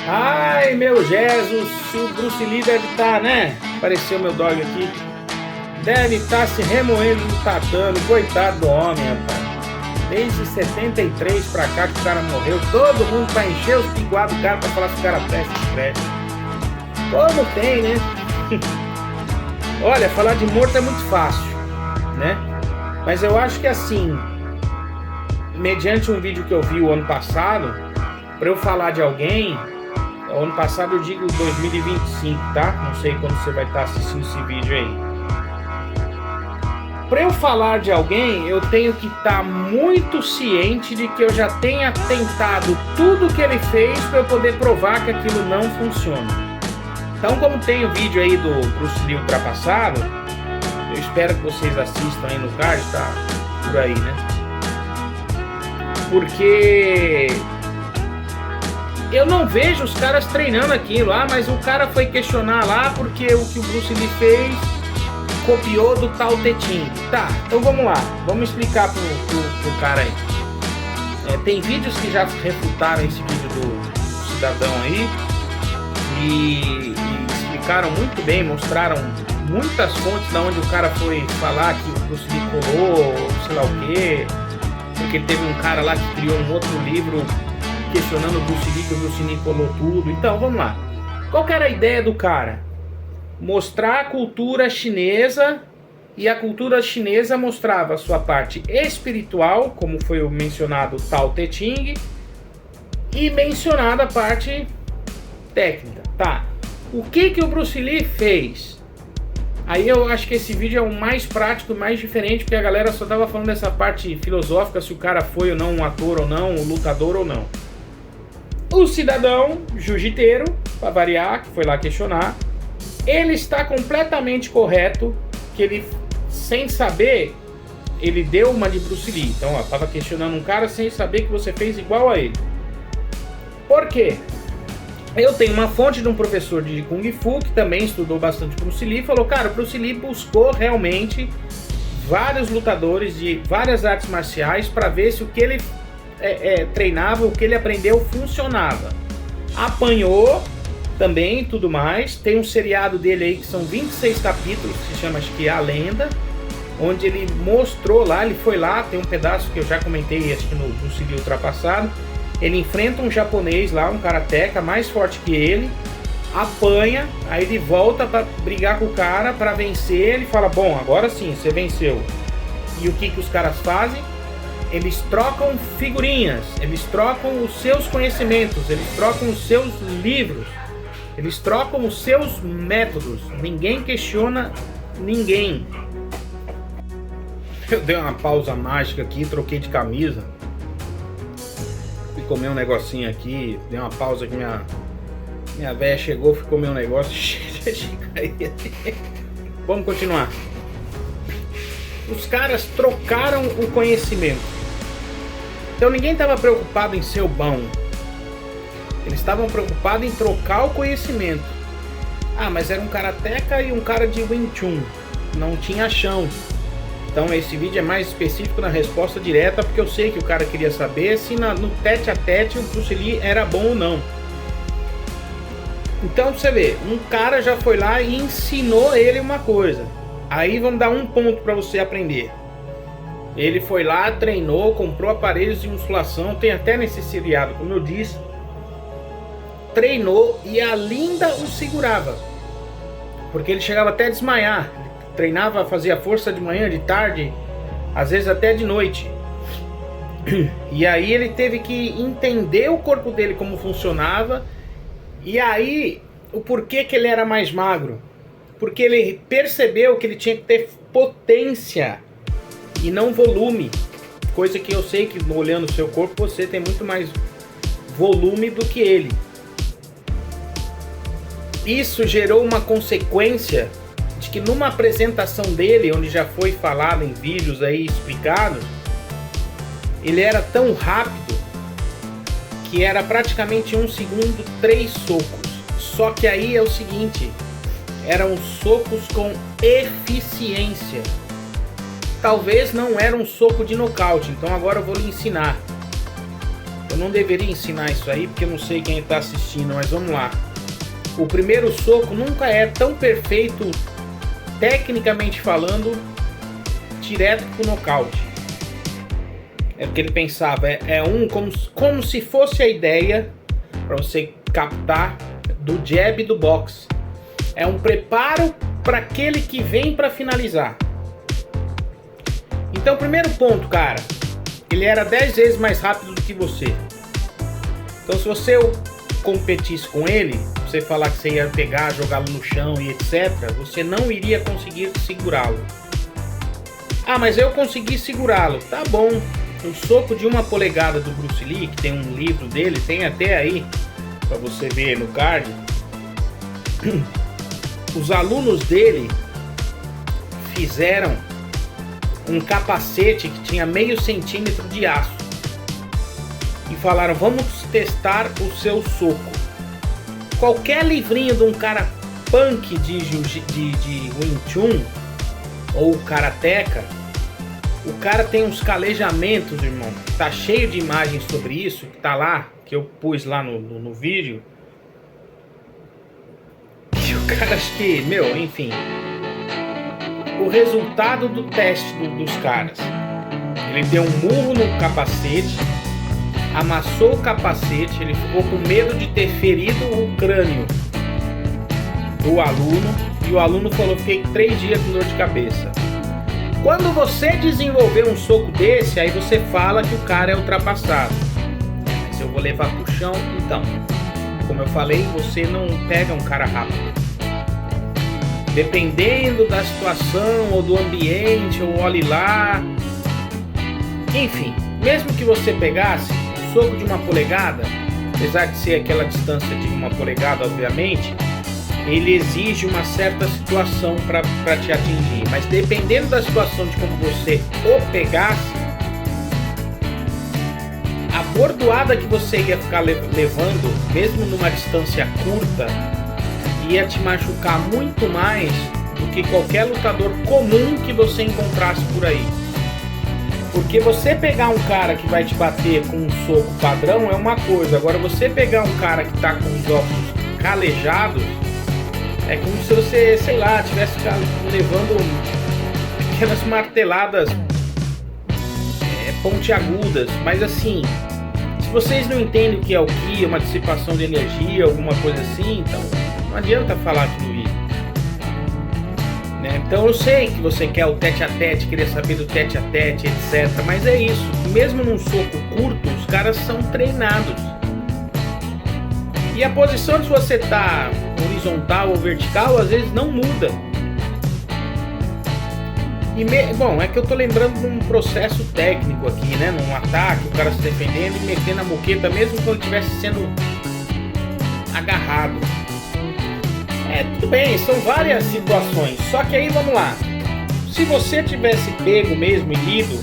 Ai, meu Jesus, o Bruce Lee deve estar, né? Apareceu meu dog aqui. Deve estar se remoendo no tatame, coitado do homem, rapaz. Desde 73 pra cá que o cara morreu, todo mundo pra encher os piguados do cara pra falar se o cara presta ou presta. Como tem, né? Olha, falar de morto é muito fácil, né? Mas eu acho que assim, mediante um vídeo que eu vi o ano passado, pra eu falar de alguém, o ano passado eu digo 2025, tá? Não sei quando você vai estar assistindo esse vídeo aí. Para eu falar de alguém, eu tenho que estar muito ciente de que eu já tenha tentado tudo que ele fez para eu poder provar que aquilo não funciona. Então, como tem o vídeo aí do Bruce Lee ultrapassado, eu espero que vocês assistam aí no card, tá por aí, né? Porque eu não vejo os caras treinando aquilo, mas o cara foi questionar lá porque o que o Bruce Lee fez copiou do Tao Te Ching. Tá, então vamos lá, vamos explicar pro cara aí. Tem vídeos que já refutaram esse vídeo do cidadão aí e explicaram muito bem, mostraram muitas fontes da onde o cara foi falar que o Bruce Lee colou, sei lá o que, porque teve um cara lá que criou um outro livro questionando o Bruce Lee, que o Bruce Lee colou tudo. Então vamos lá, qual que era a ideia do cara? Mostrar a cultura chinesa, e a cultura chinesa mostrava a sua parte espiritual, como foi o mencionado Tao Te Ching, e mencionada a parte técnica. Tá, o que o Bruce Lee fez? Aí eu acho que esse vídeo é o mais prático, mais diferente, porque a galera só tava falando dessa parte filosófica, se o cara foi ou não um ator ou não, um lutador ou não. O cidadão jiu-jiteiro, para variar, que foi lá questionar, ele está completamente correto, que ele, sem saber, ele deu uma de Bruce Lee. Então, estava questionando um cara sem saber que você fez igual a ele. Por quê? Eu tenho uma fonte de um professor de Kung Fu, que também estudou bastante Bruce Lee, e falou, cara, o Bruce Lee buscou realmente vários lutadores de várias artes marciais para ver se o que ele treinava, o que ele aprendeu funcionava. Apanhou também, tudo mais. Tem um seriado dele aí que são 26 capítulos, que se chama, acho que A Lenda, onde ele mostrou lá, ele foi lá, tem um pedaço que eu já comentei, acho que no Bruce Lee ultrapassado, ele enfrenta um japonês lá, um karateca mais forte que ele, apanha, aí ele volta para brigar com o cara, para vencer, ele fala, bom, agora sim, você venceu. E o que os caras fazem? Eles trocam figurinhas, eles trocam os seus conhecimentos, eles trocam os seus livros, eles trocam os seus métodos. Ninguém questiona ninguém. Eu dei uma pausa mágica aqui, troquei de camisa. Fui comer um negocinho aqui, dei uma pausa que minha véia chegou, fui comer um negócio cheio de cair. Vamos continuar. Os caras trocaram o conhecimento. Então ninguém estava preocupado em ser o bom. Eles estavam preocupados em trocar o conhecimento. Mas era um karateca e um cara de Wing Chun. Não tinha chão. Então esse vídeo é mais específico na resposta direta, porque eu sei que o cara queria saber se no tete a tete o Bruce Lee era bom ou não. Então você vê, um cara já foi lá e ensinou ele uma coisa. Aí vamos dar um ponto para você aprender. Ele foi lá, treinou, comprou aparelhos de musculação, tem até nesse seriado, como eu disse. Treinou e a Linda o segurava, porque ele chegava até a desmaiar. Ele treinava, fazia força de manhã, de tarde, às vezes até de noite. E aí ele teve que entender o corpo dele como funcionava. E aí o porquê que ele era mais magro, porque ele percebeu que ele tinha que ter potência e não volume, coisa que eu sei que olhando o seu corpo você tem muito mais volume do que ele. Isso gerou uma consequência de que numa apresentação dele, onde já foi falado em vídeos aí explicados, ele era tão rápido que era praticamente 1 segundo 3 socos. Só que aí é o seguinte, eram socos com eficiência. Talvez não era um soco de nocaute, então agora eu vou lhe ensinar. Eu não deveria ensinar isso aí, porque eu não sei quem está assistindo, mas vamos lá. O primeiro soco nunca é tão perfeito, tecnicamente falando, direto pro nocaute. É porque ele pensava, como se fosse a ideia, para você captar, do jab do boxe. É um preparo para aquele que vem para finalizar. Então, primeiro ponto, cara, ele era 10 vezes mais rápido do que você. Então, se você competisse com ele, você falar que você ia pegar, jogá-lo no chão e etc., você não iria conseguir segurá-lo. Ah, mas eu consegui segurá-lo. Tá bom. O soco de 1 polegada do Bruce Lee, que tem um livro dele, tem até aí, para você ver no card. Os alunos dele fizeram um capacete que tinha meio centímetro de aço e falaram, vamos testar o seu soco. Qualquer livrinho de um cara punk de Wing Chun ou karateca, o cara tem uns calejamentos, irmão, tá cheio de imagens sobre isso, que tá lá, que eu pus lá no vídeo, que o cara, acho que, enfim, o resultado do teste dos caras, ele deu um murro no capacete, amassou o capacete, ele ficou com medo de ter ferido o crânio do aluno, e o aluno falou, fiquei 3 dias com dor de cabeça. Quando você desenvolver um soco desse, aí você fala que o cara é ultrapassado. Mas eu vou levar pro chão, então, como eu falei, você não pega um cara rápido. Dependendo da situação, ou do ambiente, ou olhe lá, enfim, mesmo que você pegasse um soco de 1 polegada, apesar de ser aquela distância de 1 polegada, obviamente, ele exige uma certa situação para te atingir. Mas dependendo da situação de como você o pegasse, a bordoada que você ia ficar levando, mesmo numa distância curta, ia te machucar muito mais do que qualquer lutador comum que você encontrasse por aí. Porque você pegar um cara que vai te bater com um soco padrão é uma coisa, agora você pegar um cara que tá com os ossos calejados, é como se você, sei lá, tivesse levando pequenas marteladas pontiagudas. Mas assim, se vocês não entendem o que é o Ki, uma dissipação de energia, alguma coisa assim, então não adianta falar tudo isso, né? Então eu sei que você quer o tete a tete, querer saber do tete a tete, etc. Mas é isso, mesmo num soco curto, os caras são treinados. E a posição de você tá horizontal ou vertical, às vezes não muda. E bom, é que eu tô lembrando de um processo técnico aqui, né? Num ataque, o cara se defendendo e metendo a moqueta, mesmo quando estivesse sendo agarrado. Tudo bem, são várias situações. Só que aí, vamos lá. Se você tivesse pego mesmo e lido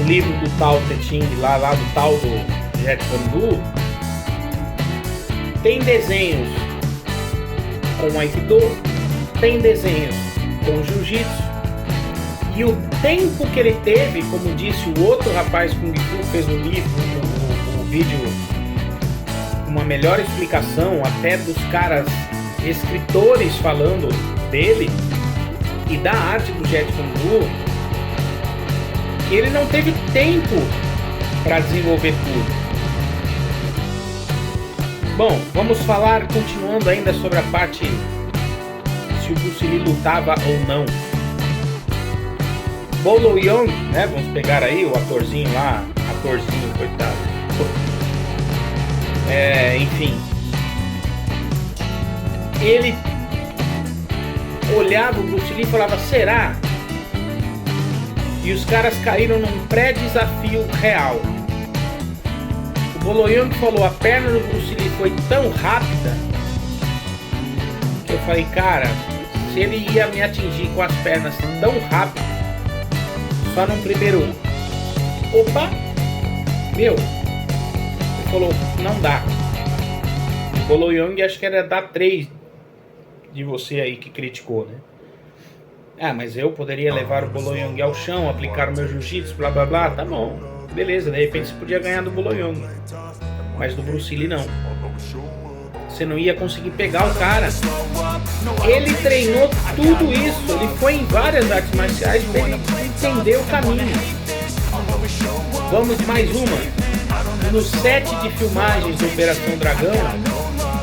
o livro do Tao Te Ching, lá do tal do Jeet Kune Do, tem desenhos com Aikido, tem desenhos com Jiu-Jitsu, e o tempo que ele teve, como disse o outro rapaz Kung Fu, fez um livro, um vídeo, uma melhor explicação até dos caras escritores falando dele e da arte do Jeet Kune Do, ele não teve tempo para desenvolver tudo. Bom, vamos falar, continuando ainda sobre a parte se o Bruce Lee lutava ou não. Bolo Yeung, né? Vamos pegar aí o atorzinho lá, coitado. Enfim, ele olhava o Bruce Lee e falava, será? E os caras caíram num pré-desafio real. O Bolo Yeung falou, a perna do Bruce Lee foi tão rápida que eu falei, cara, se ele ia me atingir com as pernas tão rápido, só num primeiro opa, ele falou, não dá. O Bolo Yeung acho que era dar 3 de você aí que criticou, né? Ah, mas eu poderia levar o Bolo Yeung ao chão, aplicar o meu jiu-jitsu, blá blá blá, tá bom. Beleza, de repente você podia ganhar do Bolo-Yeung, mas do Bruce Lee não. Você não ia conseguir pegar o cara. Ele treinou tudo isso, ele foi em várias artes marciais para ele entender o caminho. Vamos mais uma. No set de filmagens de Operação Dragão,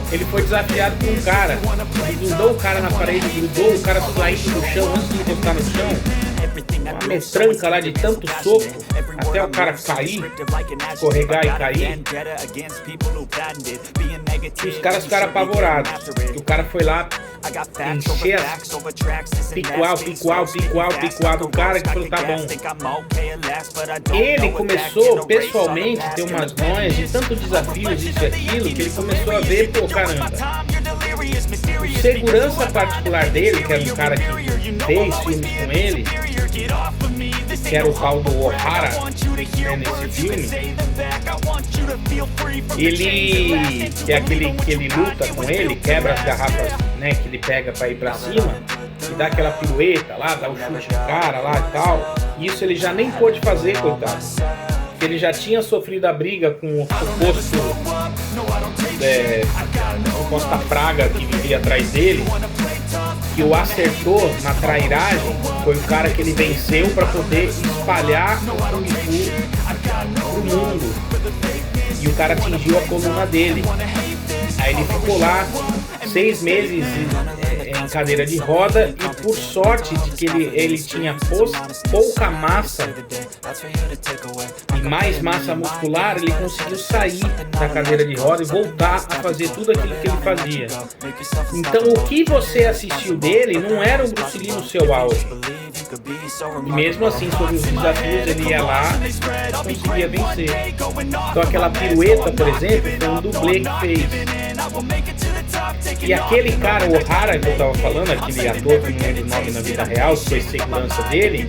ele foi desafiado por um cara. Ele grudou o cara na parede, grudou o cara saindo do chão antes de encostar no chão. Uma metranca lá de tanto soco, até o cara cair, escorregar e cair. E os caras ficaram apavorados. E o cara foi lá encher picuar do cara, que falou, tá bom. Ele começou pessoalmente a ter umas noias de tanto desafios, isso e aquilo, que ele começou a ver, pô, caramba. O segurança particular dele, que era um cara que fez filmes com ele, que era o tal do O'Hara, né, nesse filme, ele, que é aquele que ele luta com ele, quebra as garrafas, né, que ele pega pra ir pra cima, e dá aquela pirueta lá, dá o chute no cara lá e tal. Isso ele já nem pôde fazer, coitado, porque ele já tinha sofrido a briga com o suposta praga que vivia atrás dele, que o acertou na trairagem. Foi o cara que ele venceu para poder espalhar o Kung Fu pro mundo, e o cara atingiu a coluna dele. Aí ele ficou lá 6 meses em cadeira de roda, e por sorte de que ele tinha pouca massa e mais massa muscular, ele conseguiu sair da cadeira de roda e voltar a fazer tudo aquilo que ele fazia. Então o que você assistiu dele não era o Bruce Lee no seu auge. E mesmo assim, sobre os desafios, ele ia lá e conseguia vencer. Então aquela pirueta, por exemplo, foi um dublê que fez. E aquele cara, o O'Hara, que eu tava falando, aquele ator que não lembro o nome na vida real, que foi segurança dele,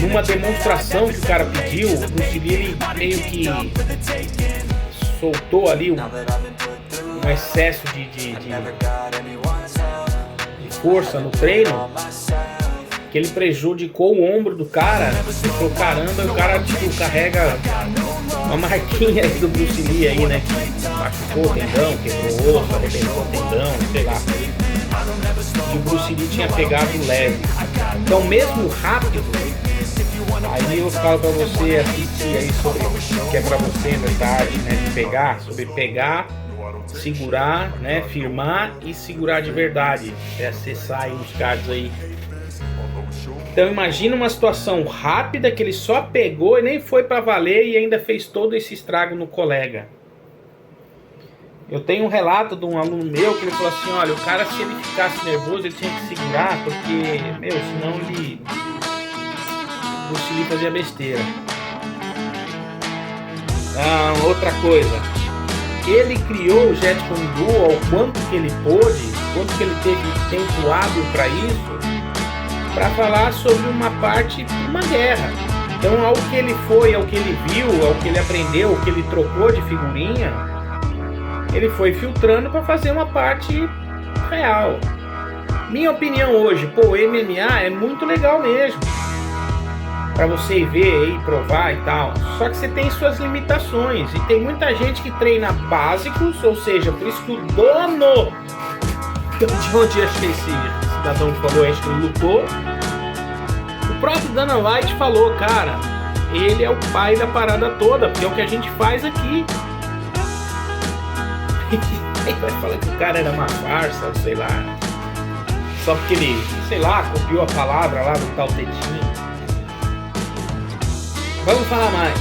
numa demonstração que o cara pediu, o Bruce Lee, ele meio que soltou ali um excesso de força no treino, que ele prejudicou o ombro do cara. Ele falou, caramba, o cara tipo carrega uma marquinha aí do Bruce Lee aí, né, que machucou o tendão, quebrou o osso, arrebentou o tendão, sei lá. E o Bruce Lee tinha pegado leve. Então mesmo rápido, aí eu falo pra você assistir aí sobre o que é pra você nessa arte, né, de pegar, sobre pegar, segurar, né, firmar e segurar de verdade, acessar aí os cards aí. Então imagina uma situação rápida que ele só pegou e nem foi pra valer, e ainda fez todo esse estrago no colega. Eu tenho um relato de um aluno meu que ele falou assim, olha, o cara, se ele ficasse nervoso, ele tinha que segurar, porque, senão ele fazia besteira. Outra coisa, ele criou o Jeet Kune Do ao quanto que ele pôde, quanto que ele teve tempo hábil para isso, para falar sobre uma parte de uma guerra. Então, ao que ele foi, ao que ele viu, ao que ele aprendeu, ao que ele trocou de figurinha, ele foi filtrando para fazer uma parte real. Minha opinião hoje, o MMA é muito legal mesmo, para você ver e provar e tal. Só que você tem suas limitações, e tem muita gente que treina básicos, ou seja, por isso que o dono, de onde acho que esse cidadão falou, acho que ele lutou, o próprio Dana White falou, cara, ele é o pai da parada toda, porque é o que a gente faz aqui. Aí vai falar que o cara era uma farsa, sei lá, só porque ele, sei lá, copiou a palavra lá do tal Tetinho. Vamos falar mais.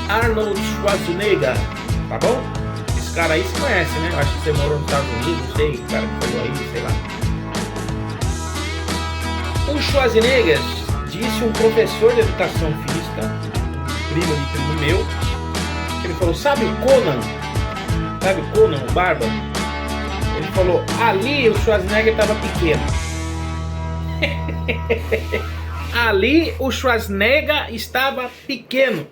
Arnold Schwarzenegger, tá bom? Esse cara aí você conhece, né? Eu acho que você morou nos Estados Unidos, não sei, o cara que falou aí, sei lá. O Schwarzenegger, disse um professor de educação física, primo de primo meu, que ele falou, sabe o Conan? Sabe o Conan, o Bárbaro? Ele falou, ali o Schwarzenegger estava pequeno. Ali o Schwarzenegger estava pequeno.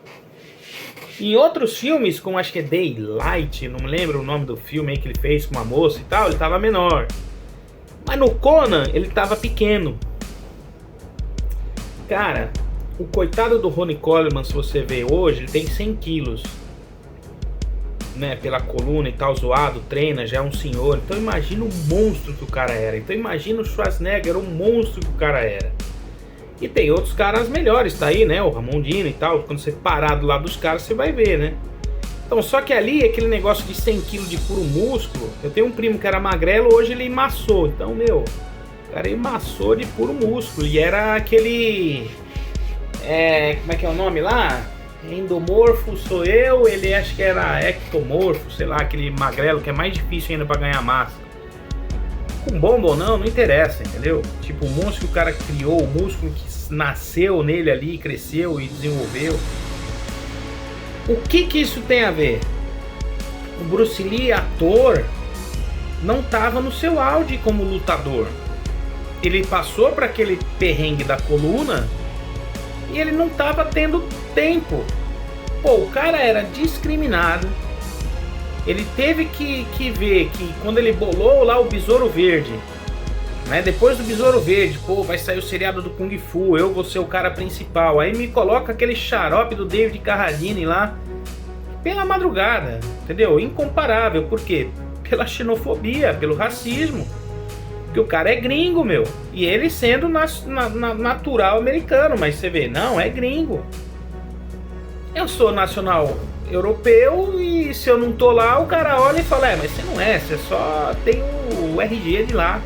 Em outros filmes, como acho que é Daylight, não me lembro o nome do filme aí que ele fez com uma moça e tal, ele estava menor. Mas no Conan ele estava pequeno. Cara, o coitado do Ronnie Coleman, se você vê hoje, ele tem 100 quilos, né, pela coluna e tal, zoado, treina, já é um senhor. Então imagina o monstro que o cara era. Então imagina o Schwarzenegger, o monstro que o cara era. E tem outros caras melhores, tá aí, né, o Ramondino e tal. Quando você parar do lado dos caras, você vai ver, né. Então, só que ali, aquele negócio de 100 kg de puro músculo. Eu tenho um primo que era magrelo, hoje ele emassou. Então, meu, o cara emassou de puro músculo. E era aquele... como é que é o nome lá? Endomorfo sou eu, ele acho que era ectomorfo, sei lá, aquele magrelo que é mais difícil ainda pra ganhar massa. Com bomba ou não interessa, entendeu? Tipo, o monstro que o cara criou, o músculo que nasceu nele ali, cresceu e desenvolveu. O que isso tem a ver? O Bruce Lee, ator, não tava no seu auge como lutador. Ele passou para aquele perrengue da coluna e ele não tava tendo tempo. Pô, o cara era discriminado. Ele teve que ver que quando ele bolou lá o Besouro Verde, né, depois do Besouro Verde, pô, vai sair o seriado do Kung Fu, eu vou ser o cara principal. Aí me coloca aquele xarope do David Carradine lá pela madrugada, entendeu? Incomparável. Por quê? Pela xenofobia, pelo racismo. Porque o cara é gringo, meu. E ele sendo natural americano, mas você vê, não, é gringo. Eu sou nacional europeu e se eu não tô lá, o cara olha e fala, mas você não é, você só tem o RG de lá.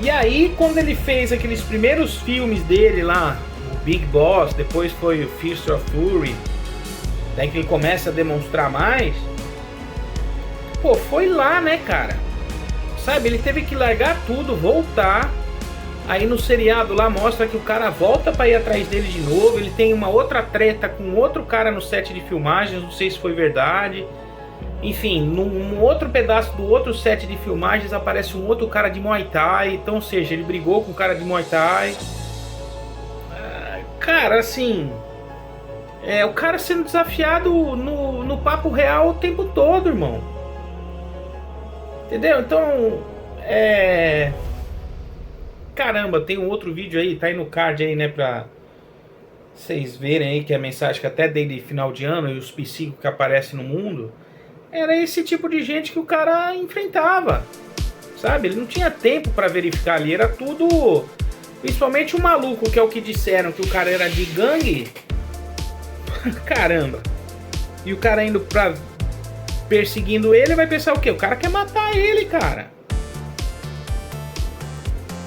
E aí, quando ele fez aqueles primeiros filmes dele lá, o Big Boss, depois foi o Fist of Fury, daí que ele começa a demonstrar mais, pô, foi lá, né, cara? Sabe, ele teve que largar tudo, voltar. Aí no seriado lá mostra que o cara volta pra ir atrás dele de novo. Ele tem uma outra treta com outro cara no set de filmagens, não sei se foi verdade. Enfim, num outro pedaço do outro set de filmagens aparece um outro cara de Muay Thai. Então, ou seja, ele brigou com o cara de Muay Thai. Cara, assim... o cara sendo desafiado no papo real o tempo todo, irmão. Entendeu? Então, caramba, tem um outro vídeo aí, tá aí no card aí, né, pra vocês verem aí, que é a mensagem que até dei de final de ano e os psíquicos que aparecem no mundo. Era esse tipo de gente que o cara enfrentava, sabe? Ele não tinha tempo pra verificar ali, era tudo... Principalmente o maluco, que é o que disseram que o cara era de gangue. Caramba. E o cara indo pra... perseguindo ele, vai pensar o quê? O cara quer matar ele, cara.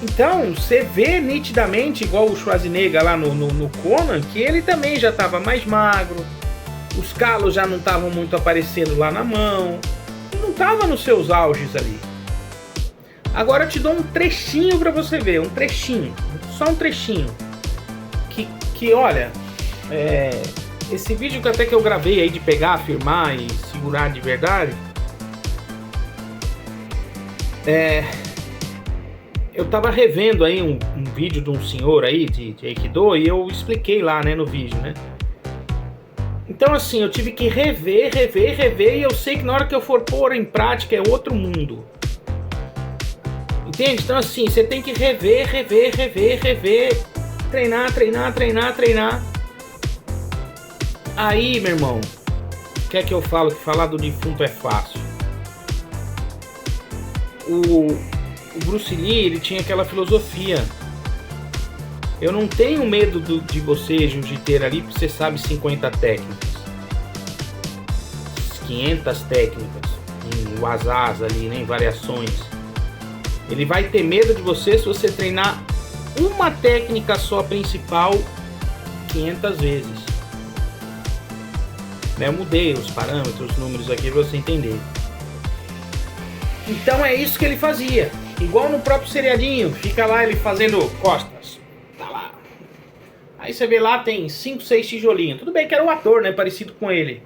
Então, você vê nitidamente, igual o Schwarzenegger lá no Conan, que ele também já estava mais magro, os calos já não estavam muito aparecendo lá na mão, não estava nos seus auges ali. Agora eu te dou um trechinho para você ver, um trechinho, só um trechinho, que olha, esse vídeo que até que eu gravei aí de pegar, filmar e segurar de verdade, eu tava revendo aí um vídeo de um senhor aí de Aikido e eu expliquei lá, né, no vídeo, né? Então assim, eu tive que rever e eu sei que na hora que eu for pôr em prática é outro mundo. Entende? Então assim, você tem que rever, treinar. Aí, meu irmão, quer que eu falo que falar do defunto é fácil? O Bruce Lee, ele tinha aquela filosofia. Eu não tenho medo de você, jiu-jiteiro ali, porque você sabe 50 técnicas. 500 técnicas. Em wazás ali, né, em variações. Ele vai ter medo de você se você treinar uma técnica só principal 500 vezes. Eu mudei os parâmetros, os números aqui pra você entender. Então é isso que ele fazia. Igual no próprio seriadinho, fica lá ele fazendo costas. Tá lá. Aí você vê lá, tem 5, 6 tijolinhos. Tudo bem que era um ator, né? Parecido com ele.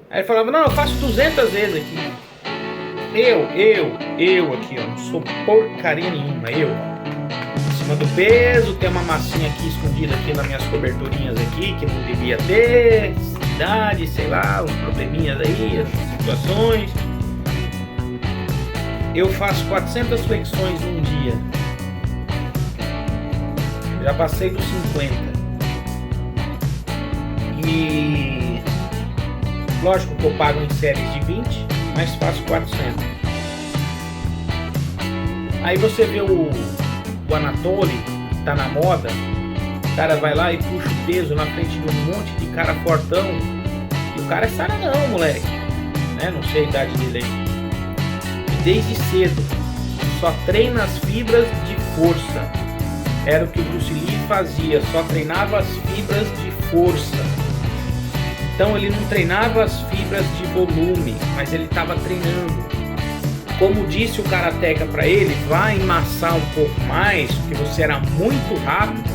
Aí ele falava, não, eu faço 200 vezes aqui. Eu aqui, ó. Não sou porcaria nenhuma. Eu. Em cima do peso, tem uma massinha aqui escondida aqui nas minhas coberturinhas aqui, que não devia ter. Idade, sei lá, uns probleminhas aí, as situações. Eu faço 400 flexões num dia. Já passei dos 50. E lógico que eu pago em séries de 20, mas faço 400. Aí você vê o Anatoly, que tá na moda, o cara vai lá e puxa o peso na frente de um monte de cara fortão, e o cara é saradão, moleque, né? Não sei a idade dele aí. E desde cedo, só treina as fibras de força. Era o que o Bruce Lee fazia, só treinava as fibras de força. Então ele não treinava as fibras de volume, mas ele estava treinando. Como disse o karateka para ele, vai emassar um pouco mais, porque você era muito rápido.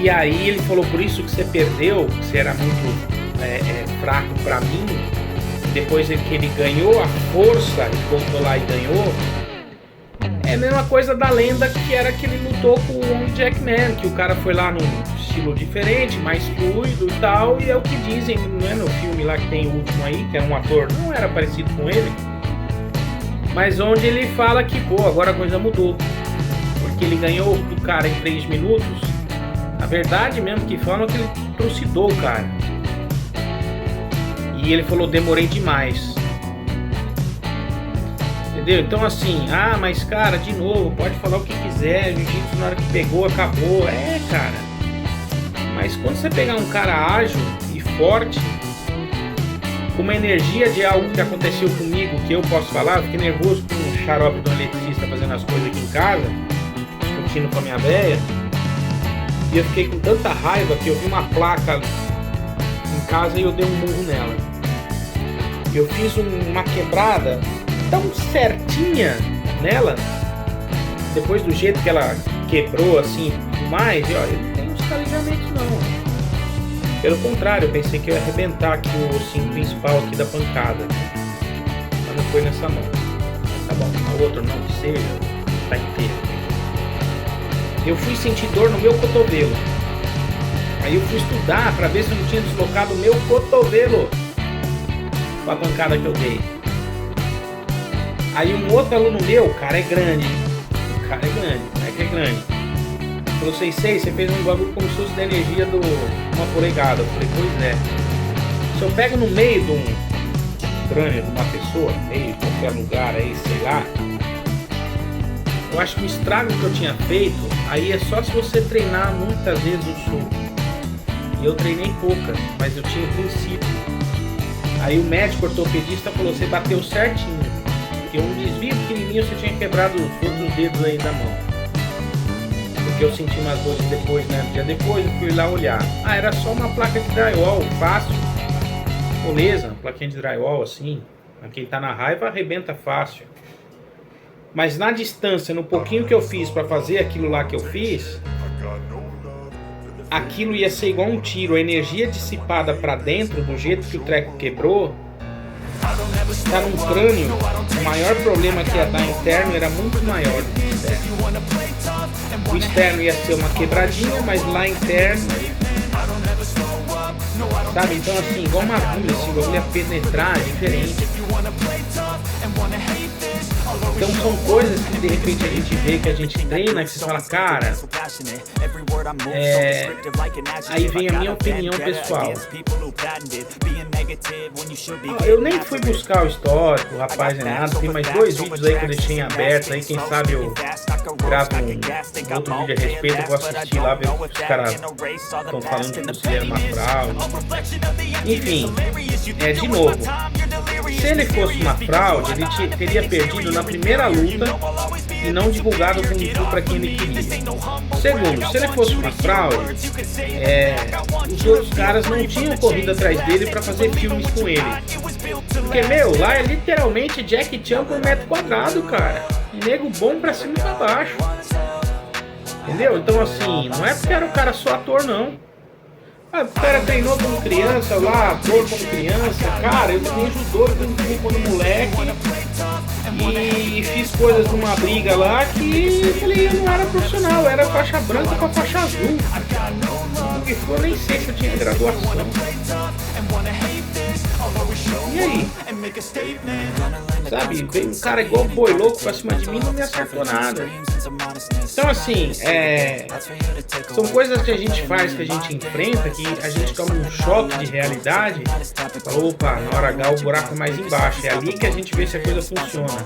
E aí ele falou, por isso que você perdeu, que você era muito fraco para mim. Depois que ele ganhou a força, ele voltou lá e ganhou. É a mesma coisa da lenda que era que ele lutou com o Jackman, que o cara foi lá num estilo diferente, mais fluido e tal, e é o que dizem, não é no filme lá que tem o último aí, que era um ator, não era parecido com ele, mas onde ele fala que, pô, agora a coisa mudou, porque ele ganhou do cara em 3 minutos, na verdade mesmo que falam que ele trucidou o cara, e ele falou, demorei demais. Entendeu? Então assim, mas cara, de novo, pode falar o que quiser, jiu-jitsu na hora que pegou, acabou. É, cara. Mas quando você pegar um cara ágil e forte, com uma energia de algo que aconteceu comigo, que eu posso falar, eu fiquei nervoso com um xarope de um eletricista fazendo as coisas aqui em casa, discutindo com a minha véia, e eu fiquei com tanta raiva que eu vi uma placa em casa e eu dei um murro nela. Eu fiz uma quebrada tão certinha nela, depois do jeito que ela quebrou assim, mais, e olha, eu não tenho uns calejamentos não. Pelo contrário, eu pensei que eu ia arrebentar aqui o ossinho principal aqui da pancada, mas não foi nessa mão. Tá bom, a outra não que seja, tá inteira. Eu fui sentir dor no meu cotovelo. Aí eu fui estudar para ver se eu não tinha deslocado o meu cotovelo com a pancada que eu dei. Aí um outro aluno meu, o cara é grande, o cara é grande. Falou, sei, você fez um bagulho como se fosse da energia de uma polegada. Eu falei, pois é. Se eu pego no meio de um crânio de uma pessoa, meio de qualquer lugar aí, sei lá, eu acho que o estrago que eu tinha feito, aí é só se você treinar muitas vezes o sul. E eu treinei poucas, mas eu tinha o princípio. Aí o médico ortopedista falou, você bateu certinho. Porque um desvio pequenininho você tinha quebrado os outros dedos aí da mão. Porque eu senti umas dores depois, né? Um dia depois eu fui lá olhar. Era só uma placa de drywall, fácil. Moleza, uma plaquinha de drywall assim. Quem tá na raiva arrebenta fácil. Mas na distância, no pouquinho que eu fiz para fazer aquilo lá que eu fiz, aquilo ia ser igual um tiro. A energia dissipada para dentro, do jeito que o treco quebrou, tá num crânio. O maior problema que ia dar interno era muito maior do que o externo. O externo ia ser uma quebradinha, mas lá interno, sabe? Então assim, igual uma agulha, assim, a agulha penetrar é diferente. Então são coisas que de repente a gente vê, que a gente treina, que você fala, cara, aí vem a minha opinião pessoal. Eu nem fui buscar o histórico, rapaz, é nada. Tem mais 2 vídeos aí que eu deixei em aberto, aí quem sabe eu gravo um outro vídeo a respeito, eu vou assistir lá, ver o que os caras estão falando que você era uma fraude. Enfim, de novo, se ele fosse uma fraude, ele teria perdido na primeira luta e não divulgado o Kung Fu para quem ele queria. Segundo, se ele fosse uma fraude, os outros caras não tinham corrido atrás dele para fazer filmes com ele. Porque, lá é literalmente Jack Chan por metro quadrado, cara. E nego bom pra cima e pra baixo. Entendeu? Então assim, não é porque era o cara só ator, não. O cara treinou como criança lá, ator como criança. Cara, eu treinei judô quando moleque. E fiz coisas numa briga lá que eu falei, eu não era profissional, eu era faixa branca com a faixa azul. Porque eu nem sei se eu tinha graduação. E aí? Sabe, veio um cara igual boi louco pra cima de mim e não me acertou nada. Então assim, são coisas que a gente faz, que a gente enfrenta, que a gente toma um choque de realidade. Fala, opa, na hora H o buraco é mais embaixo. É ali que a gente vê se a coisa funciona.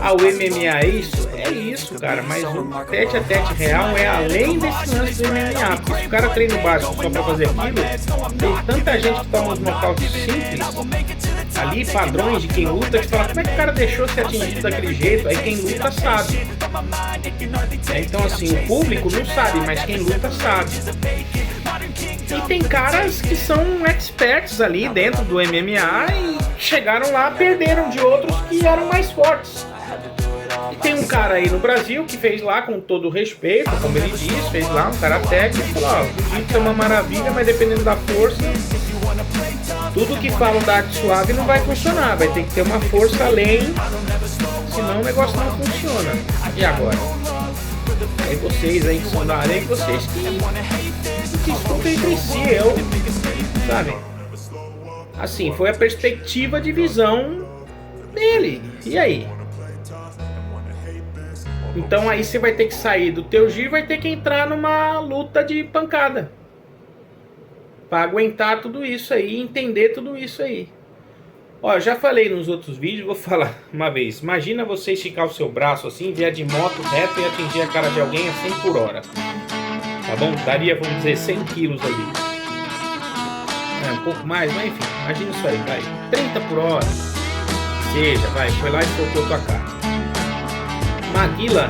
Ah, o MMA é isso? É isso, cara, mas o tete a tete real é além desse lance do MMA. Porque se o cara treina o básico só pra fazer aquilo, tem tanta gente que toma uns nocautes simples ali, padrões de quem luta, que fala, como é que o cara deixou ser atingido daquele jeito? Aí quem luta sabe. Então assim, o público não sabe, mas quem luta sabe. E tem caras que são experts ali dentro do MMA e chegaram lá, perderam de outros que eram mais fortes. E tem um cara aí no Brasil que fez lá, com todo o respeito, como ele diz, fez lá um cara técnico e falou, ó, o jiu-jitsu é uma maravilha, mas dependendo da força, tudo que falam da arte suave não vai funcionar, vai ter que ter uma força além, senão o negócio não funciona. E agora? Aí vocês aí que são da área, vocês que escutam entre si, sabe? Assim, foi a perspectiva de visão dele. E aí? Então aí você vai ter que sair do teu giro e vai ter que entrar numa luta de pancada. Pra aguentar tudo isso aí, entender tudo isso aí. Ó, eu já falei nos outros vídeos, vou falar uma vez. Imagina você esticar o seu braço assim, vier de moto reto e atingir a cara de alguém a 100 por hora. Tá bom? Daria, vamos dizer, 100 quilos ali. Um pouco mais, mas enfim, imagina isso aí, vai. 30 por hora. Seja, vai, foi lá e soltou tua cara. Maguila,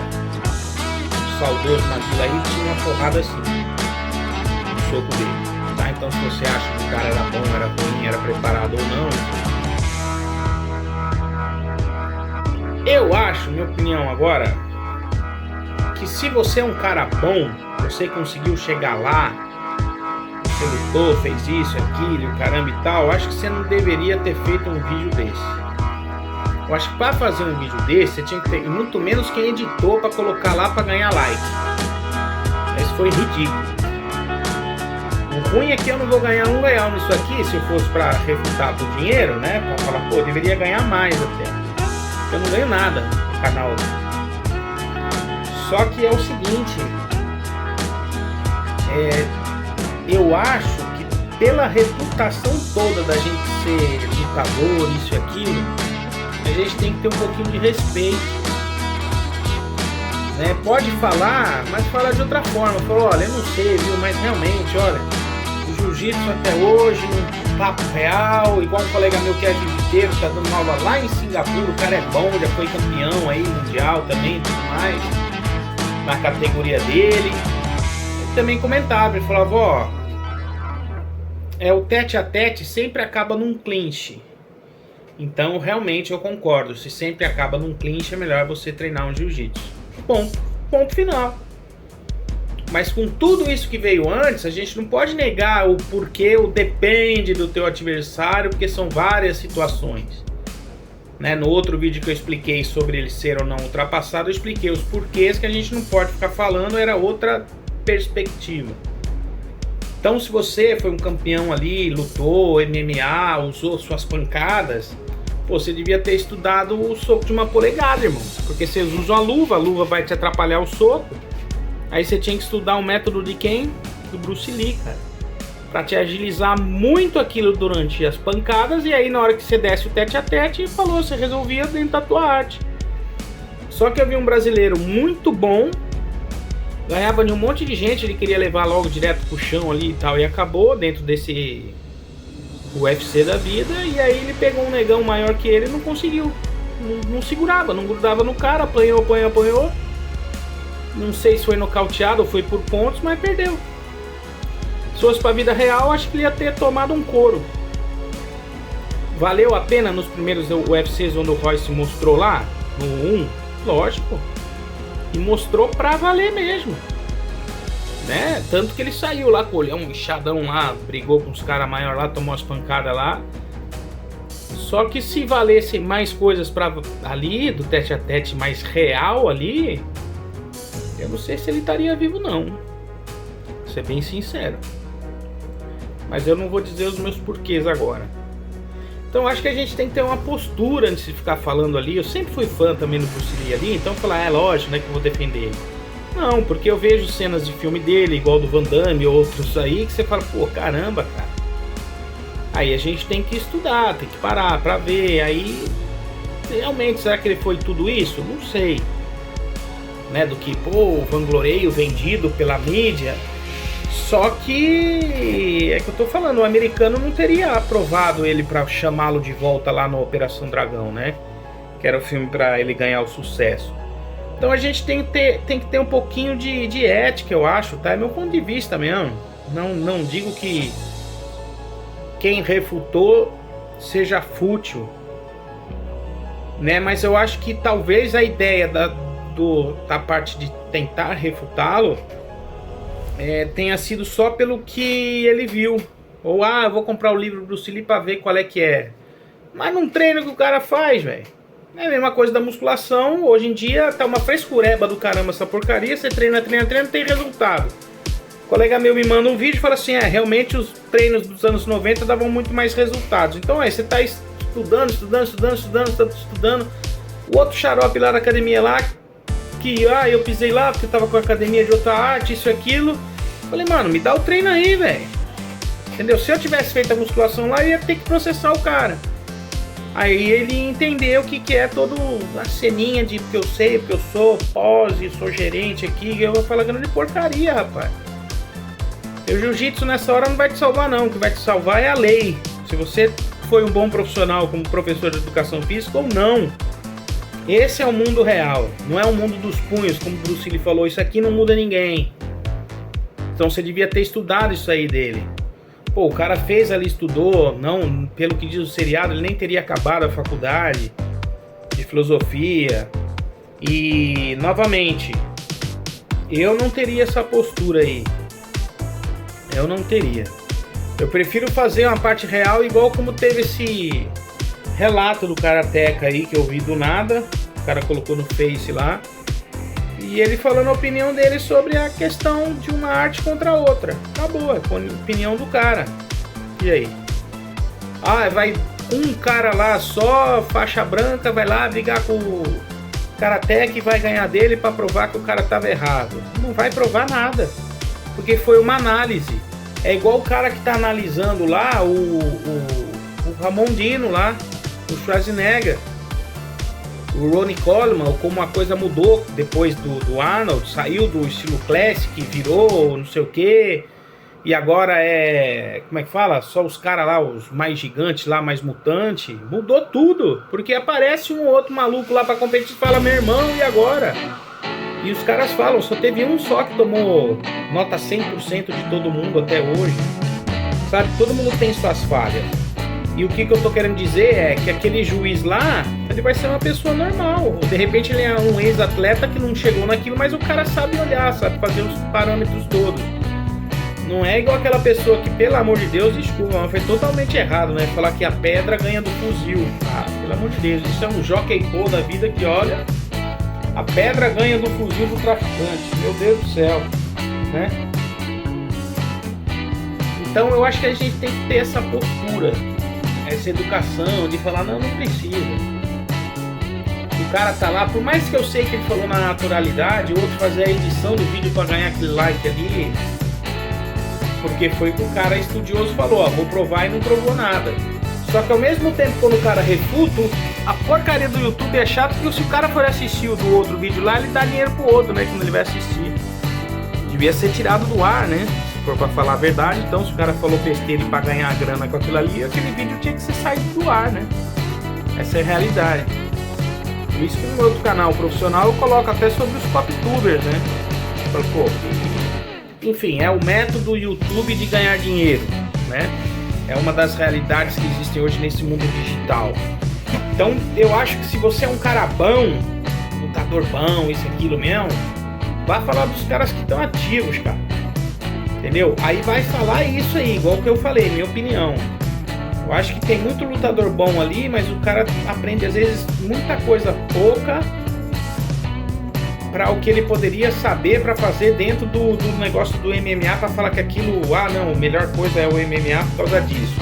o saudoso Maguila aí, tinha uma porrada assim. No soco dele. Tá? Então se você acha que o cara era bom, era ruim, era preparado ou não. Eu acho, minha opinião agora, que se você é um cara bom, você conseguiu chegar lá, você lutou, fez isso, aquilo, caramba e tal, eu acho que você não deveria ter feito um vídeo desse. Eu acho que para fazer um vídeo desse, você tinha que ter, muito menos quem editou para colocar lá para ganhar like. Isso foi ridículo. O ruim é que eu não vou ganhar um real nisso aqui, se eu fosse para refutar por dinheiro, né? Para falar, pô, eu deveria ganhar mais até. Eu não ganho nada no canal. Só que é o seguinte, eu acho que pela reputação toda da gente ser lutador, isso e aquilo, a gente tem que ter um pouquinho de respeito, né? Pode falar, mas fala de outra forma. Falou, olha, eu não sei, viu, mas realmente, olha, o jiu-jitsu até hoje, num papo real, igual um colega meu que é jiu-jiteiro, tá dando aula lá em Singapura, o cara é bom, já foi campeão aí, mundial também, tudo mais, na categoria dele. Ele também comentava, ele falava, ó, o tete a tete sempre acaba num clinch. Então, realmente, eu concordo. Se sempre acaba num clinch, é melhor você treinar um jiu-jitsu. Ponto final. Mas com tudo isso que veio antes, a gente não pode negar o porquê, o depende do teu adversário, porque são várias situações. Né? No outro vídeo que eu expliquei sobre ele ser ou não ultrapassado, eu expliquei os porquês que a gente não pode ficar falando, era outra perspectiva. Então, se você foi um campeão ali, lutou, MMA, usou suas pancadas, pô, você devia ter estudado o soco de uma polegada, irmão. Porque você usa a luva vai te atrapalhar o soco. Aí você tinha que estudar o método de quem? Do Bruce Lee, cara. Pra te agilizar muito aquilo durante as pancadas. E aí na hora que você desce o tete a tete, falou, você resolvia dentro da tua arte. Só que eu vi um brasileiro muito bom, ganhava de um monte de gente, ele queria levar logo direto pro chão ali e tal, e acabou dentro desse UFC da vida, e aí ele pegou um negão maior que ele e não conseguiu, não segurava, não grudava no cara, apanhou, não sei se foi nocauteado ou foi por pontos, mas perdeu. Se fosse pra vida real, acho que ele ia ter tomado um couro. Valeu a pena nos primeiros UFCs onde o Royce mostrou lá, no 1? Lógico. E mostrou pra valer mesmo, né? Tanto que ele saiu lá com o olhão inchadão lá, brigou com os caras maiores lá, tomou as pancadas lá. Só que se valesse mais coisas pra ali, do tete a tete mais real ali, eu não sei se ele estaria vivo não. Vou ser bem sincero. Mas eu não vou dizer os meus porquês agora. Então acho que a gente tem que ter uma postura antes de ficar falando ali. Eu sempre fui fã também do Bruce Lee ali, então falar, é lógico, né, que eu vou defender ele. Não, porque eu vejo cenas de filme dele, igual do Van Damme e outros aí, que você fala, pô, caramba, cara. Aí a gente tem que estudar, tem que parar pra ver, aí realmente, será que ele foi tudo isso? Não sei. Né, do que, pô, o vangloreio vendido pela mídia. Só que é que eu tô falando, o americano não teria aprovado ele pra chamá-lo de volta lá no Operação Dragão, né? Que era o filme pra ele ganhar o sucesso. Então a gente tem que ter um pouquinho de ética, eu acho, tá? É meu ponto de vista mesmo. Não digo que quem refutou seja fútil, né? Mas eu acho que talvez a ideia da parte de tentar refutá-lo tenha sido só pelo que ele viu. Ou, eu vou comprar o livro do Bruce Lee pra ver qual é que é. Mas não treino que o cara faz, velho. É a mesma coisa da musculação. Hoje em dia tá uma frescureba do caramba essa porcaria. Você treina, não tem resultado. O colega meu me manda um vídeo e fala assim, realmente os treinos dos anos 90 davam muito mais resultados. Então você tá estudando. O outro xarope lá da academia lá, que eu pisei lá porque tava com a academia de outra arte, isso e aquilo. Falei, mano, me dá o treino aí, velho. Entendeu? Se eu tivesse feito a musculação lá, eu ia ter que processar o cara. Aí ele entendeu o que é toda a ceninha de porque eu sei, porque eu sou pose, sou gerente aqui. Eu vou falar grande porcaria, rapaz. O jiu-jitsu nessa hora não vai te salvar não. O que vai te salvar é a lei. Se você foi um bom profissional como professor de educação física ou não. Esse é o mundo real. Não é o mundo dos punhos, como o Bruce Lee falou. Isso aqui não muda ninguém. Então você devia ter estudado isso aí dele. Pô, o cara fez ali, estudou, não, pelo que diz o seriado, ele nem teria acabado a faculdade de filosofia. E, novamente, eu não teria essa postura aí. Eu não teria. Eu prefiro fazer uma parte real, igual como teve esse relato do Karateka aí, que eu vi do nada. O cara colocou no Face lá. E ele falando a opinião dele sobre a questão de uma arte contra a outra. Acabou, é a opinião do cara. E aí? Vai um cara lá só, faixa branca, vai lá brigar com o Karateka e vai ganhar dele pra provar que o cara tava errado. Não vai provar nada. Porque foi uma análise. É igual o cara que tá analisando lá, o Ramon Dino lá, o Schwarzenegger. O Ronnie Coleman, como a coisa mudou depois do Arnold, saiu do estilo classic, virou não sei o que, e agora como é que fala? Só os caras lá, os mais gigantes lá, mais mutante, mudou tudo, porque aparece um outro maluco lá pra competir e fala, meu irmão, e agora? E os caras falam, só teve um só que tomou nota 100% de todo mundo até hoje, sabe? Todo mundo tem suas falhas. E o que eu tô querendo dizer é que aquele juiz lá, ele vai ser uma pessoa normal. De repente ele é um ex-atleta que não chegou naquilo, mas o cara sabe olhar, sabe fazer os parâmetros todos. Não é igual aquela pessoa que, pelo amor de Deus, desculpa, mas foi totalmente errado, né? Falar que a pedra ganha do fuzil. Pelo amor de Deus, isso é um jockey pô da vida que, olha, a pedra ganha do fuzil do traficante. Meu Deus do céu, né? Então eu acho que a gente tem que ter essa postura, essa educação de falar, não precisa. O cara tá lá, por mais que eu sei que ele falou na naturalidade, o outro fazer a edição do vídeo pra ganhar aquele like ali, porque foi que o cara estudioso falou, vou provar e não provou nada. Só que ao mesmo tempo, quando o cara refuta, a porcaria do YouTube é chato, porque se o cara for assistir o do outro vídeo lá, ele dá dinheiro pro outro, né, quando ele vai assistir. Devia ser tirado do ar, né? For pra falar a verdade, então se o cara falou besteira pra ganhar grana com aquilo ali, aquele vídeo tinha que ser saído do ar, né? Essa é a realidade. Por isso que no outro canal profissional eu coloco até sobre os pop-tubers, né? Eu falo, pô, enfim, é o método YouTube de ganhar dinheiro, né? É uma das realidades que existem hoje nesse mundo digital. Então eu acho que se você é um cara bom, lutador bom, isso, aquilo mesmo, vai falar dos caras que estão ativos, cara. Entendeu? Aí vai falar isso aí, igual que eu falei, minha opinião. Eu acho que tem muito lutador bom ali, mas o cara aprende às vezes muita coisa pouca para o que ele poderia saber para fazer dentro do negócio do MMA, para falar que aquilo, não, a melhor coisa é o MMA por causa disso.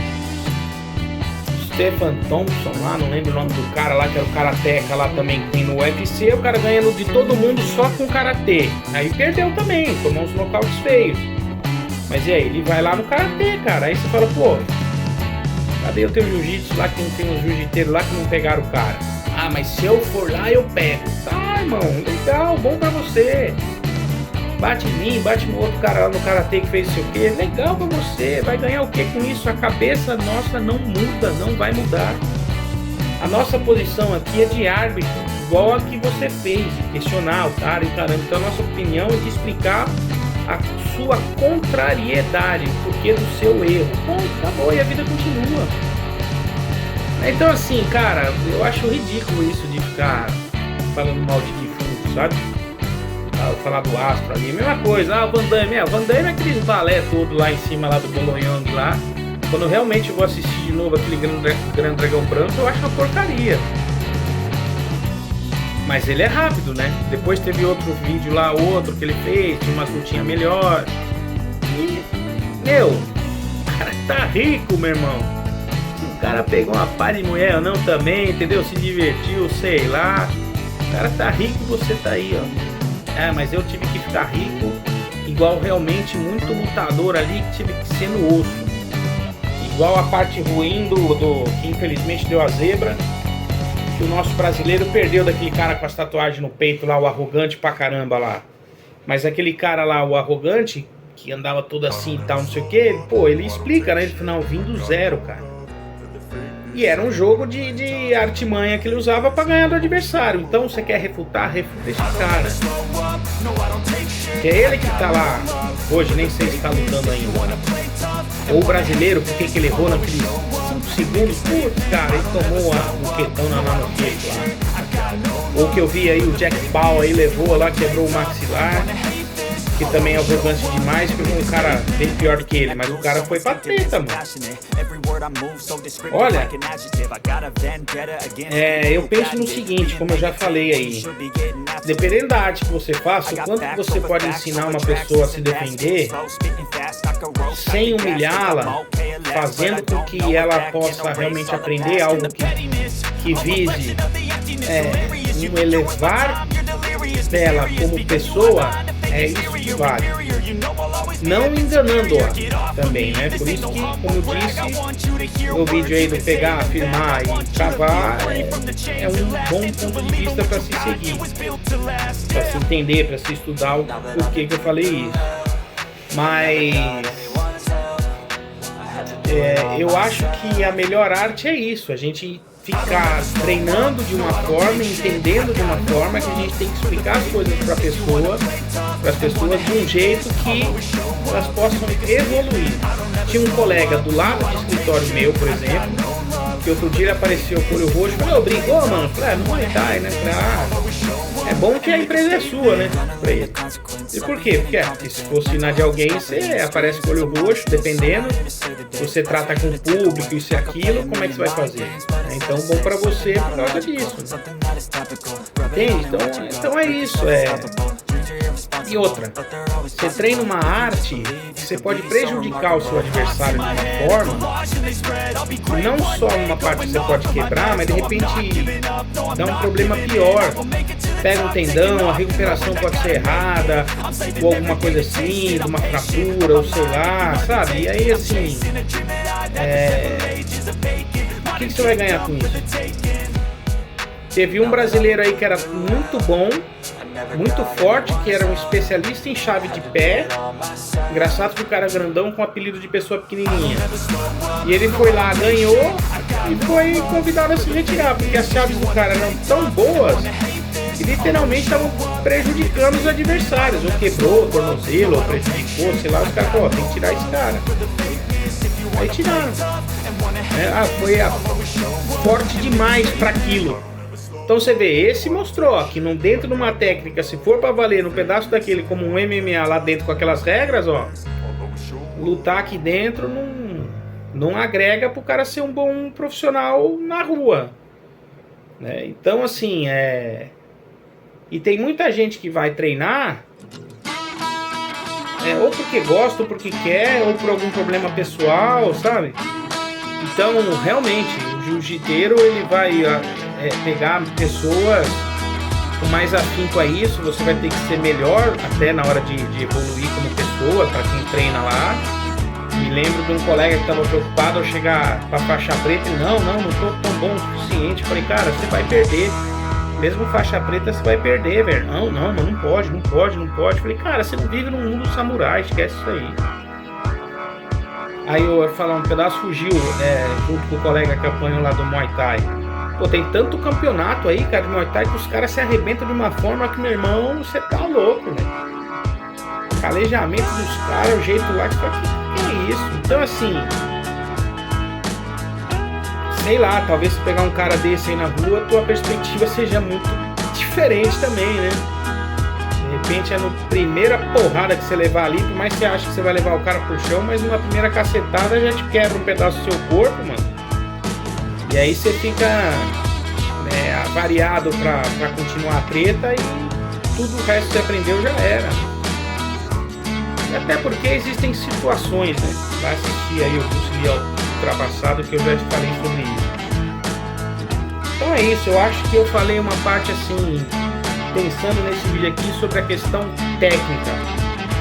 Stephen Thompson lá, não lembro o nome do cara lá, que era o karateca lá também que tem no UFC, o cara ganhando de todo mundo só com karatê. Aí perdeu também, tomou uns nocautes feios. Mas e aí, ele vai lá no karatê, cara. Aí você fala, pô, cadê o teu jiu-jitsu lá que não tem uns jiu-jiteiros lá que não pegaram o cara? Ah, mas se eu for lá eu pego. Tá, irmão, legal, bom pra você. Bate em mim, bate no outro cara lá no karatê que fez isso o quê? Legal pra você, vai ganhar o que com isso? A cabeça nossa não muda, não vai mudar. A nossa posição aqui é de árbitro, igual a que você fez, questionar o cara e caramba. Então a nossa opinião é de explicar a sua contrariedade, o porquê do seu erro. Bom, acabou e a vida continua. Então assim, cara, eu acho ridículo isso de ficar falando mal de defunto, sabe? Vou falar do Astro ali, mesma coisa. O Van Damme é aquele balé todo lá em cima lá do Bolonhong lá. Quando realmente eu vou assistir de novo aquele Grande Dragão Branco, eu acho uma porcaria. Mas ele é rápido, né? Depois teve outro vídeo lá, outro que ele fez, tinha uma lutinha melhor. E, meu, o cara tá rico, meu irmão. Se o cara pegou uma pá de mulher ou não também, entendeu? Se divertiu, sei lá. O cara tá rico e você tá aí, ó. Mas eu tive que ficar rico, igual realmente muito lutador ali que tive que ser no osso. Igual a parte ruim do que infelizmente deu a zebra, que o nosso brasileiro perdeu daquele cara com as tatuagens no peito lá, o arrogante pra caramba lá. Mas aquele cara lá, o arrogante, que andava todo assim e tal, não sei o que, pô, ele explica, né? Ele falou, não, vim do zero, cara. E era um jogo de artimanha que ele usava para ganhar do adversário. Então você quer refutar, refuta esse cara. Que é ele que tá lá. Hoje nem sei se tá lutando ainda. Ou o brasileiro, porque que ele errou naqueles 5 segundos. Putz, cara, ele tomou o quetão na mão no peito lá. Ou que eu vi aí o Jack Paul aí levou lá, quebrou o maxilar. Que também é arrogante demais, pegou um cara bem pior que ele, mas o cara foi pra treta, mano. Olha, eu penso no seguinte, como eu já falei aí, dependendo da arte que você faça, o quanto você pode ensinar uma pessoa a se defender sem humilhá-la, fazendo com que ela possa realmente aprender algo que vise um elevar dela como pessoa, é isso que vale. Não enganando-a também, né? Por isso que, como eu disse no vídeo aí do pegar, afirmar e cavar, é um bom ponto de vista para se seguir, para se entender, para se estudar o porquê que eu falei isso. Mas eu acho que a melhor arte é isso, a gente ficar treinando de uma forma, entendendo de uma forma que a gente tem que explicar as coisas para as pessoas de um jeito que elas possam evoluir. Tinha um colega do lado do escritório meu, por exemplo, que outro dia ele apareceu com o olho roxo, falou, brigou, mano? Falei, não vai dar, né? Falei, é bom que a empresa é sua, né? Falei, e por quê? Porque se fosse na de alguém, você aparece com o olho roxo, dependendo, você trata com o público, isso e aquilo, como é que você vai fazer? Então, bom pra você por causa disso. Entende? Então é isso. E outra, você treina uma arte que você pode prejudicar o seu adversário de uma forma, não só numa parte que você pode quebrar, mas de repente dá um problema pior. Pega um tendão, a recuperação pode ser errada, ou alguma coisa assim, uma fratura, ou sei lá, sabe? E aí assim, o que você vai ganhar com isso? Teve um brasileiro aí que era muito bom, muito forte, que era um especialista em chave de pé. Engraçado que o cara grandão com apelido de pessoa pequenininha. E ele foi lá, ganhou e foi convidado a se retirar, porque as chaves do cara eram tão boas que literalmente estavam prejudicando os adversários. Ou quebrou o tornozelo, ou prejudicou, sei lá, os caras falaram, tem que tirar esse cara. Aí tiraram. Foi forte demais para aquilo. Então você vê, esse mostrou que dentro de uma técnica, se for para valer no pedaço daquele como um MMA lá dentro com aquelas regras, ó, lutar aqui dentro não agrega pro cara ser um bom profissional na rua, né? Então assim, e tem muita gente que vai treinar ou porque gosta, ou porque quer, ou por algum problema pessoal, sabe? Então realmente o jiu-jiteiro ele vai pegar pessoas com mais afinco a isso, você vai ter que ser melhor até na hora de evoluir como pessoa, para quem treina lá. Me lembro de um colega que estava preocupado ao chegar para faixa preta, ele, não tô tão bom o suficiente. Eu falei, cara, você vai perder, mesmo faixa preta você vai perder, velho. Não, mas não pode. Eu falei, cara, você não vive no mundo samurai, esquece isso aí. Aí eu ia falar, um pedaço fugiu, junto com o colega que apanhou lá do Muay Thai. Pô, tem tanto campeonato aí, cara, de Muay Thai, que os caras se arrebentam de uma forma que, meu irmão, você tá louco, velho. Calejamento dos caras, o jeito lá, que é isso? Então, assim, sei lá, talvez se pegar um cara desse aí na rua, tua perspectiva seja muito diferente também, né? De repente é no primeira porrada que você levar ali, por mais que você ache que você vai levar o cara pro chão, mas numa primeira cacetada já te quebra um pedaço do seu corpo, mano. E aí você fica avariado pra continuar a treta e tudo o resto que você aprendeu já era. E até porque existem situações, né? Vai assistir aí o Bruce Lee Ultrapassado, que eu já te falei sobre isso. Então é isso, eu acho que eu falei uma parte assim, pensando nesse vídeo aqui sobre a questão técnica.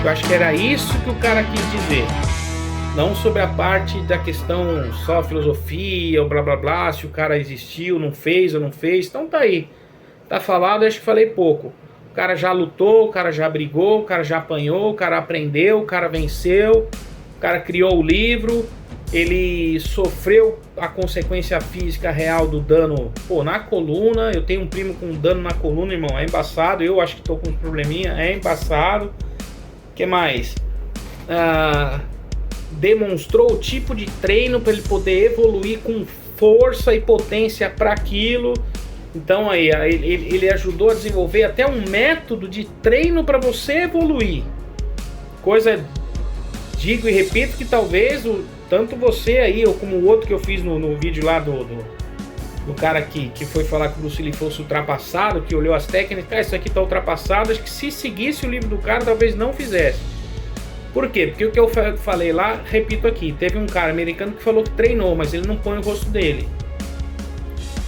Eu acho que era isso que o cara quis dizer. Não sobre a parte da questão só filosofia, ou blá blá blá, se o cara existiu, não fez ou não fez. Então tá aí. Tá falado, acho que falei pouco. O cara já lutou, o cara já brigou, o cara já apanhou, o cara aprendeu, o cara venceu, o cara criou o livro, ele sofreu a consequência física real do dano, pô, na coluna. Eu tenho um primo com dano na coluna, irmão, é embaçado. Eu acho que tô com um probleminha, é embaçado. O que mais? Demonstrou o tipo de treino para ele poder evoluir com força e potência para aquilo. Então aí ele ajudou a desenvolver até um método de treino para você evoluir. Coisa, digo e repito, que talvez tanto você aí, ou como o outro que eu fiz no vídeo lá do cara que foi falar que o Bruce Lee fosse ultrapassado, que olhou as técnicas, isso aqui tá ultrapassado, acho que se seguisse o livro do cara talvez não fizesse. Por quê? Porque o que eu falei lá, repito aqui, teve um cara americano que falou que treinou, mas ele não põe o rosto dele.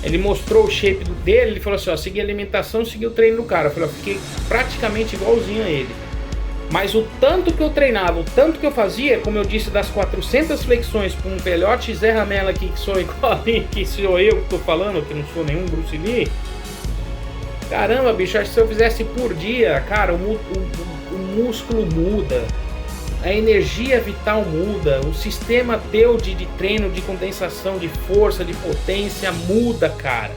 Ele mostrou o shape dele, ele falou assim, ó, segui a alimentação, segui o treino do cara. Eu falei, ó, fiquei praticamente igualzinho a ele. Mas o tanto que eu treinava, o tanto que eu fazia, como eu disse, das 400 flexões com um velhote Zé Ramela aqui, que sou igual, que sou eu que tô falando, que não sou nenhum Bruce Lee. Caramba, bicho, acho que se eu fizesse por dia, cara, o músculo muda. A energia vital muda, o sistema teu de treino, de condensação, de força, de potência muda, cara.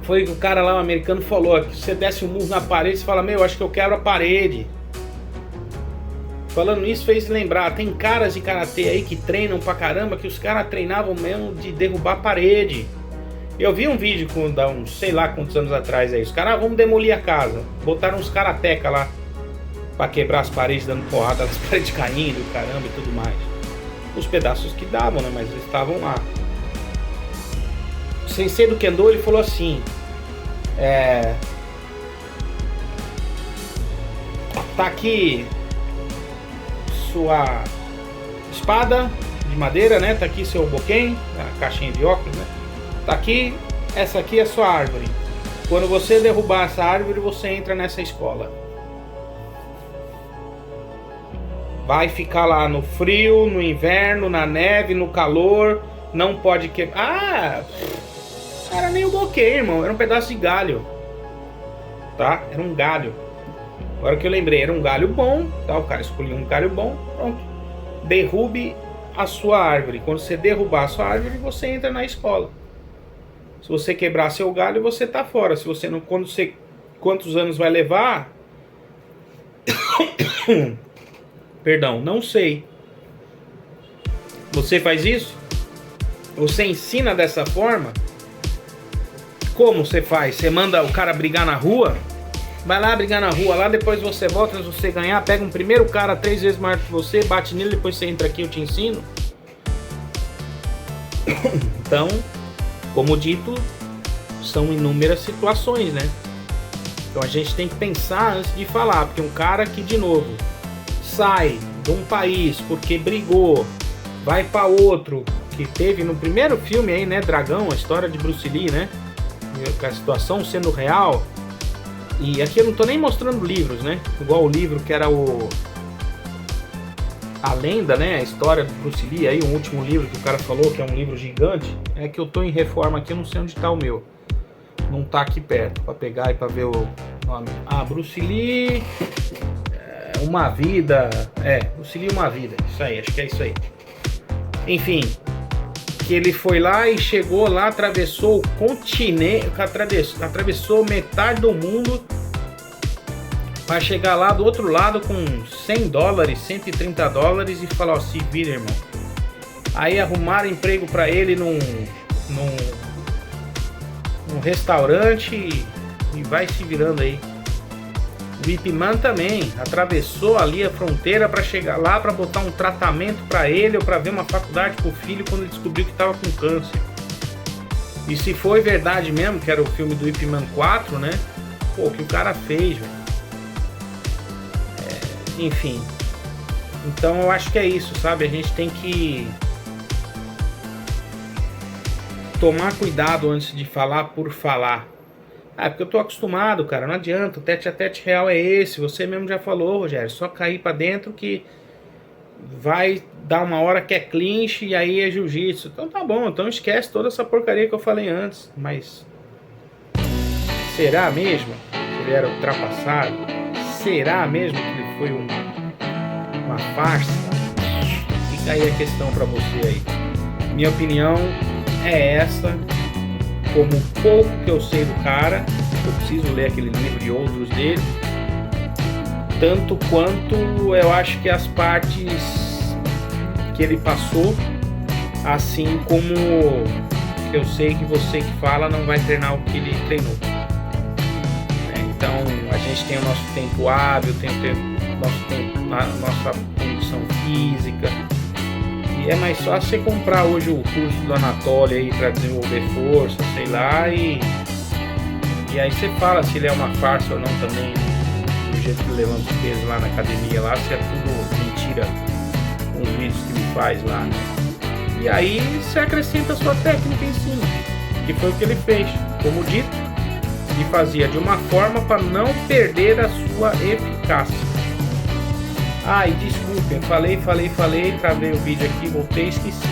Foi o que o cara lá, o americano, falou, que se você desce um murro na parede, você fala, meu, acho que eu quebro a parede. Falando isso, fez lembrar, tem caras de karatê aí que treinam pra caramba, que os caras treinavam mesmo de derrubar a parede. Eu vi um vídeo com uns, sei lá quantos anos atrás aí, os caras, vamos demolir a casa, botaram uns karateka lá pra quebrar as paredes, dando porrada, as paredes caindo, caramba e tudo mais. Os pedaços que davam, né? Mas eles estavam lá. O sensei do Kendo, ele falou assim, tá aqui sua espada de madeira, né? Tá aqui seu boquém, a caixinha de óculos, né? Tá aqui, essa aqui é a sua árvore. Quando você derrubar essa árvore, você entra nessa escola. Vai ficar lá no frio, no inverno, na neve, no calor. Não pode quebrar. Era nem um bloqueio, irmão. Era um pedaço de galho. Tá? Era um galho. Agora que eu lembrei, era um galho bom. Tá? O cara escolheu um galho bom. Pronto. Derrube a sua árvore. Quando você derrubar a sua árvore, você entra na escola. Se você quebrar seu galho, você tá fora. Se você não. Quantos anos vai levar? Perdão, não sei. Você faz isso? Você ensina dessa forma? Como você faz? Você manda o cara brigar na rua? Vai lá brigar na rua, lá depois você volta, se você ganhar, pega um primeiro cara 3 vezes maior que você, bate nele, depois você entra aqui, eu te ensino. Então, como dito, são inúmeras situações, né? Então a gente tem que pensar antes de falar, porque um cara que, de novo, sai de um país porque brigou, vai para outro, que teve no primeiro filme aí, né, Dragão, a história de Bruce Lee, né, a situação sendo real. E aqui eu não tô nem mostrando livros, né, igual o livro que era a lenda, né, a história do Bruce Lee, aí o último livro que o cara falou, que é um livro gigante. É que eu tô em reforma aqui, eu não sei onde tá o meu. Não tá aqui perto, pra pegar e pra ver o nome. Ah, Bruce Lee... Uma Vida... Bruce Lee Uma Vida, isso aí, acho que é isso aí. Enfim, que ele foi lá e chegou lá, atravessou o continente, atravessou metade do mundo para chegar lá do outro lado com $100, $130 e falar, ó, se vira, irmão. Aí arrumaram emprego para ele num restaurante e vai se virando aí. O Ip Man também atravessou ali a fronteira para chegar lá, para botar um tratamento para ele ou para ver uma faculdade pro filho quando ele descobriu que estava com câncer. E se foi verdade mesmo, que era o filme do Ip Man 4, né? Pô, o que o cara fez, velho. Enfim. Então eu acho que é isso, sabe? A gente tem que tomar cuidado antes de falar por falar. Porque eu tô acostumado, cara, não adianta, o tete a tete real é esse, você mesmo já falou, Rogério, só cair pra dentro que vai dar uma hora que é clinch e aí é jiu-jitsu. Então tá bom, então esquece toda essa porcaria que eu falei antes, mas será mesmo que ele era ultrapassado? Será mesmo que ele foi uma farsa? Fica aí a questão pra você aí. Minha opinião é essa. Como pouco que eu sei do cara, eu preciso ler aquele livro e outros dele, tanto quanto eu acho que as partes que ele passou, assim como eu sei que você que fala não vai treinar o que ele treinou. Então a gente tem o nosso tempo hábil, tem o nosso tempo, a nossa condição física. E é mais fácil você comprar hoje o curso do Anatoly aí para desenvolver força, sei lá, e aí você fala se ele é uma farsa ou não também, do jeito que ele levanta os pesos lá na academia, lá, se é tudo mentira com os vídeos que ele faz lá, né? E aí você acrescenta a sua técnica em cima, que foi o que ele fez, como dito, e fazia de uma forma para não perder a sua eficácia. E desculpem, falei, travei o vídeo aqui, voltei e esqueci.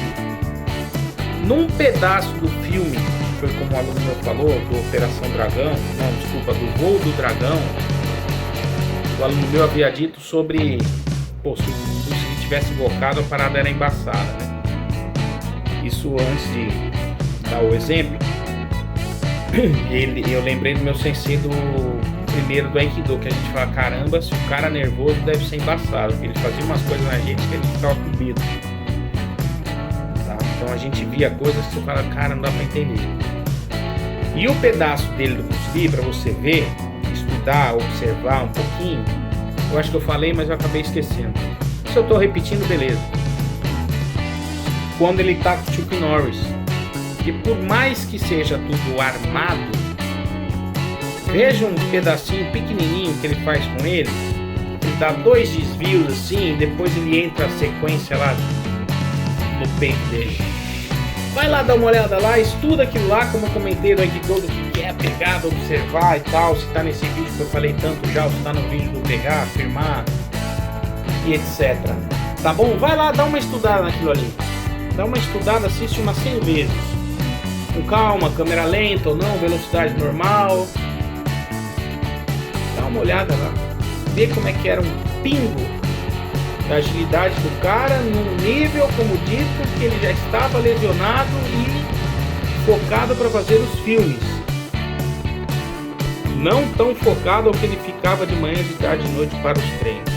Num pedaço do filme, foi como o aluno meu falou, do Operação Dragão, não, desculpa, do Voo do Dragão, o aluno meu havia dito sobre, se ele tivesse invocado, a parada era embaçada, né? Isso antes de dar o exemplo, eu lembrei do meu sensei do primeiro do Aikido, que a gente fala, caramba, se o cara é nervoso deve ser embaçado, porque ele fazia umas coisas na gente que ele ficava com medo, tá? Então a gente via coisas que você fala, cara, não dá pra entender. E o pedaço dele do Bruce Lee, pra você ver, estudar, observar um pouquinho, eu acho que eu falei, mas eu acabei esquecendo. Se eu tô repetindo, beleza. Quando ele tá com o Chuck Norris, que por mais que seja tudo armado, veja um pedacinho pequenininho que ele faz com ele, ele dá 2 desvios assim, depois ele entra a sequência lá no peito dele. Vai lá dar uma olhada lá, estuda aquilo lá, como eu comentei do Aikido, do que é pegar, observar e tal, se tá nesse vídeo que eu falei tanto já, ou se tá no vídeo do pegar, afirmar e etc. Tá bom? Vai lá, dá uma estudada naquilo ali. Dá uma estudada, assiste umas 100 vezes. Com calma, câmera lenta ou não, velocidade normal. Dá uma olhada lá, vê como é que era um pingo da agilidade do cara num nível, como dito, que ele já estava lesionado e focado para fazer os filmes, não tão focado ao que ele ficava de manhã, de tarde, de noite para os treinos.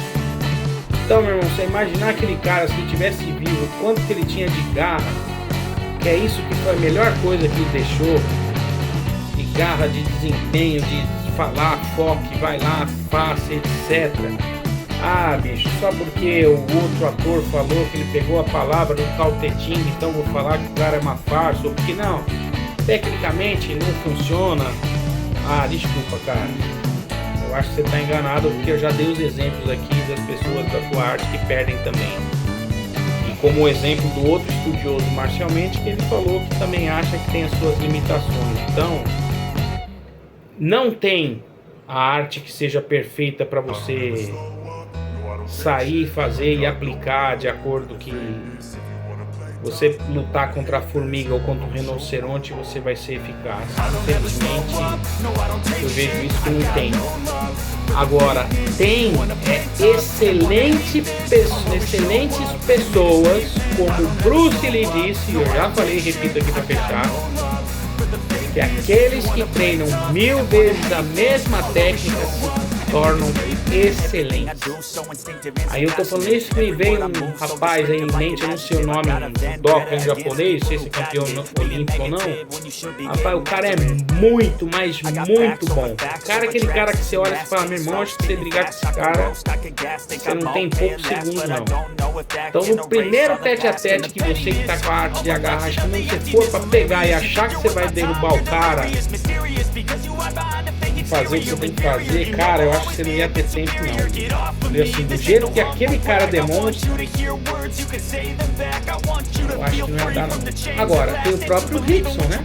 Então, meu irmão, você imaginar aquele cara, se ele tivesse vivo, quanto que ele tinha de garra, que é isso que foi a melhor coisa que ele deixou, de garra, de desempenho, de falar, foque, vai lá, faça, etc. Bicho, só porque o outro ator falou que ele pegou a palavra do tal Tetinho, então vou falar que o cara é uma farsa, ou porque não, tecnicamente não funciona. Desculpa, cara, eu acho que você está enganado, porque eu já dei os exemplos aqui das pessoas da tua arte que perdem também. E como o exemplo do outro estudioso marcialmente, que ele falou que também acha que tem as suas limitações. Então, não tem a arte que seja perfeita para você sair, fazer e aplicar de acordo que você lutar contra a formiga ou contra o rinoceronte, você vai ser eficaz. Infelizmente, eu vejo isso que não tem. Agora, tem excelentes pessoas, como Bruce Lee disse, eu já falei e repito aqui para fechar, que aqueles que treinam 1000 vezes a mesma técnica se tornam excelentes. Aí eu tô falando isso que me veio um rapaz aí em mente, eu não sei o nome do doca em japonês, não sei se é campeão olímpico ou não. Rapaz, o cara é muito, mas muito bom. O cara é aquele cara que você olha e fala, meu irmão, acho que você brigar com esse cara, você não tem poucos segundos não. Então no primeiro tete a tete que você que tá com a arte de agarrar, acho que quando você for pra pegar e achar que você vai derrubar o cara, fazer o que você tem que fazer, cara, eu acho que você não ia ter tempo não. E assim, do jeito que aquele cara demonstra, eu acho que não ia dar não. Agora, tem o próprio Rickson, né?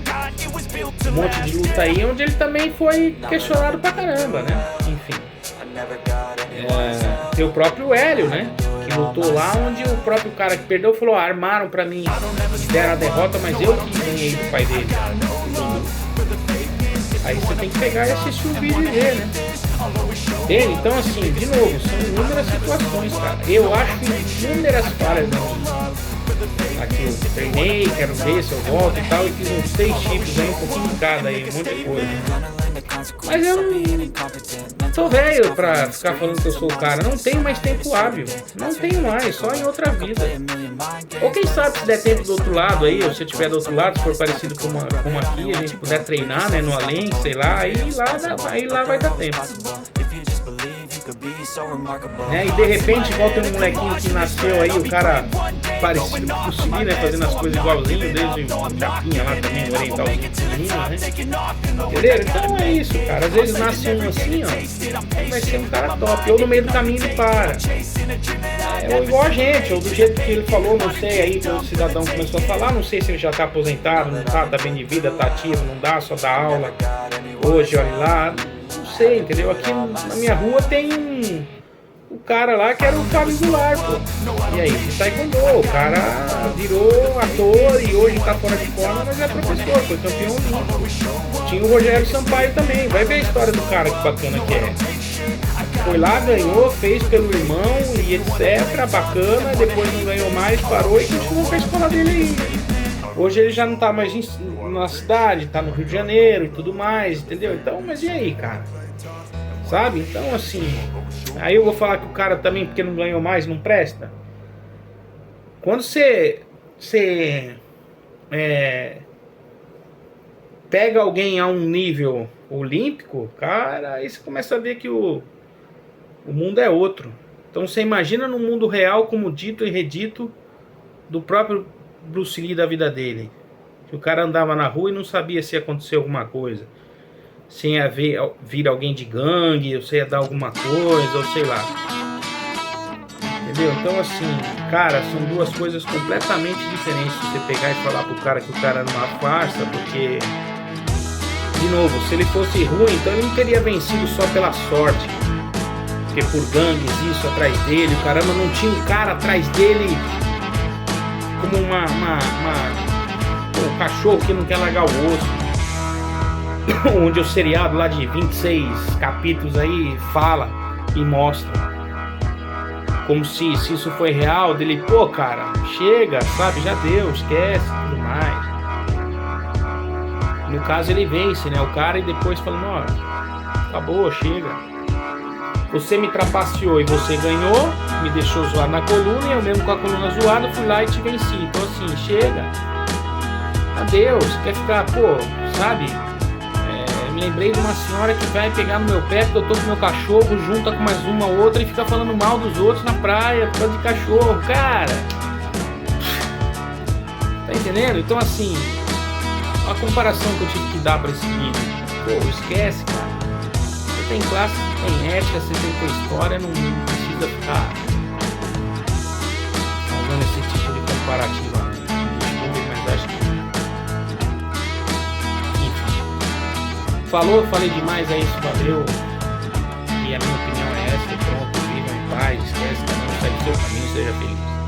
Um monte de luta aí, onde ele também foi questionado pra caramba, né? Enfim. Tem o próprio Hélio, né? Que lutou lá, onde o próprio cara que perdeu falou, armaram pra mim, deram a derrota, mas eu que ganhei do pai dele. Aí você tem que pegar e assistir o vídeo e ver, né? Dele, então assim, de novo, são inúmeras situações, cara. Eu acho inúmeras falhas aqui eu treinei, quero ver se eu volto e tal, e fiz uns 6 chips aí, um pouquinho de cada aí, um monte de coisa. Mas eu não tô velho pra ficar falando que eu sou o cara, não tenho mais tempo hábil, não tenho mais, só em outra vida. Ou quem sabe se der tempo do outro lado aí, ou se eu tiver do outro lado, se for parecido como aqui, a gente puder treinar, né, no além, sei lá, aí lá vai dar tempo. E de repente volta um molequinho que nasceu aí, o cara parecido com o Bruce Lee, né, fazendo as coisas igualzinho, desde o Chapinha lá também, o orientalzinho pequenininho, né? Entendeu? Então é isso, cara. Às vezes nasce um assim, ó, vai ser um cara top, ou no meio do caminho ele para. Ou igual a gente, ou do jeito que ele falou, não sei, aí o cidadão começou a falar, não sei se ele já tá aposentado, não tá bem de vida, tá ativo, não dá, só dá aula. Hoje, olha lá, não sei, entendeu? Aqui na minha rua tem o cara lá que era o Fábio Goulart, pô. E aí, de taekwondo, o cara virou ator e hoje tá fora de forma, mas é professor, foi campeão olímpico. Tinha o Rogério Sampaio também, vai ver a história do cara, que bacana que é. Foi lá, ganhou, fez pelo irmão e etc, bacana, depois não ganhou mais, parou e continuou com a escola dele aí. Hoje ele já não tá mais na cidade, tá no Rio de Janeiro e tudo mais, entendeu? Então, mas e aí, cara? Sabe? Então, assim, aí eu vou falar que o cara também, porque não ganhou mais, não presta. Quando você pega alguém a um nível olímpico, cara, aí você começa a ver que o mundo é outro. Então você imagina no mundo real, como dito e redito, do próprio Bruce Lee da vida dele. Que o cara andava na rua e não sabia se ia acontecer alguma coisa. Se ia vir alguém de gangue, ou se ia dar alguma coisa, ou sei lá. Entendeu? Então assim, cara, são duas coisas completamente diferentes. Você pegar e falar pro cara que o cara era uma farsa, porque, de novo, se ele fosse ruim, então ele não teria vencido só pela sorte. Porque por gangues, isso atrás dele, o caramba não tinha um cara atrás dele como um cachorro que não quer largar o osso. Onde o seriado lá de 26 capítulos aí fala e mostra como se isso foi real, dele, pô, cara, chega, sabe, já deu, esquece, tudo mais. No caso ele vence, né, o cara, e depois fala, não, acabou, chega. Você me trapaceou e você ganhou, me deixou zoado na coluna, e eu mesmo com a coluna zoada fui lá e te venci. Então assim, chega, adeus, quer ficar, pô, sabe? Me lembrei de uma senhora que vai pegar no meu pé porque eu tô com meu cachorro, junta com mais uma ou outra e fica falando mal dos outros na praia por causa de cachorro, cara. Tá entendendo? Então assim, a comparação que eu tive que dar pra esse vídeo, pô, esquece, cara. Você tem classe, você tem ética, você tem tua história, não precisa ficar usando esse tipo de Falou, falei demais, é isso, valeu. E a minha opinião é essa, pronto, viva em paz, esquece, cada um segue o seu caminho, seja feliz.